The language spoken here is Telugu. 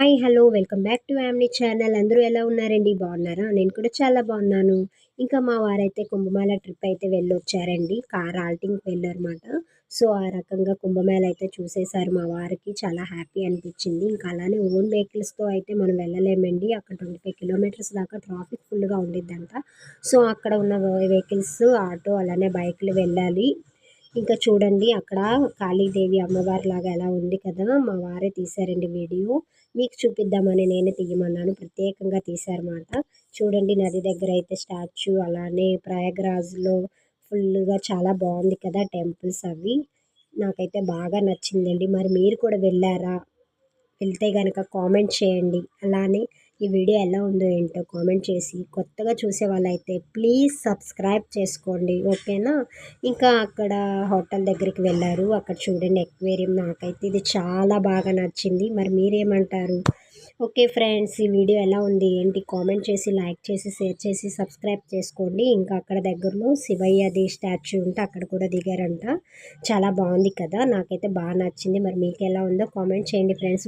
Hi! Hello! Welcome back to Yamni channel. అందరూ ఎలా ఉన్నారండి? బాగున్నారా? నేను కూడా చాలా బాగున్నాను. ఇంకా మా వారైతే కుంభమేళ ట్రిప్ అయితే వెళ్ళొచ్చారండి. కార్ ఆల్టింగ్‌కి వెళ్ళారన్నమాట. సో, ఆ రకంగా కుంభమేళ అయితే చూసేసారు మా వారికి. చాలా హ్యాపీ అనిపించింది. ఇంకా అలానే ఓన్ వెహికల్స్‌తో అయితే మనం వెళ్ళలేమండి. అక్కడ 25 కిలోమీటర్స్ దాకా ట్రాఫిక్ ఫుల్‌గా ఉండిద్దంట. సో, అక్కడ ఉన్న వెహికల్స్, ఆటో అలానే బైక్‌లు వెళ్ళాలి. ఇంకా చూడండి అక్కడ కాళీదేవి అమ్మవారిలాగా ఎలా ఉంది కదా! మా వారే తీశారండి వీడియో. మీకు చూపిద్దామని నేనే తీయమన్నాను. ప్రత్యేకంగా తీశారన్నమాట. చూడండి నది దగ్గర అయితే స్టాచ్యూ అలానే ప్రయాగ్రాజ్‌లో ఫుల్లుగా చాలా బావుంది కదా! టెంపుల్స్ అవి. నాకైతే బాగా నచ్చిందండి. మరి మీరు కూడా వెళ్లారా? వెళ్తే గనక కామెంట్ చేయండి. అలానే ఈ వీడియో ఎలా ఉందో ఏంటో కామెంట్ చేసి, కొత్తగా చూసేవాళ్ళైతే ప్లీజ్ సబ్స్క్రైబ్ చేసుకోండి. ఓకేనా? ఇంకా అక్కడ హోటల్ దగ్గరికి వెళ్లారు. అక్కడ చూడండి ఎక్వేరియం నాకైతే ఇది చాలా బాగా నచ్చింది. మరి మీరేమంటారు? ఓకే ఫ్రెండ్స్, ఈ వీడియో ఎలా ఉంది ఏంటి కామెంట్ చేసి, లైక్ చేసి, షేర్ చేసి, సబ్స్క్రైబ్ చేసుకోండి. ఇంకా అక్కడ దగ్గరలో శివయ్యది స్టాచ్యూ ఉంటే అక్కడ కూడా దిగారంట. చాలా బాగుంది కదా! నాకైతే బాగా నచ్చింది. మరి మీకెలా ఉందో కామెంట్ చేయండి ఫ్రెండ్స్.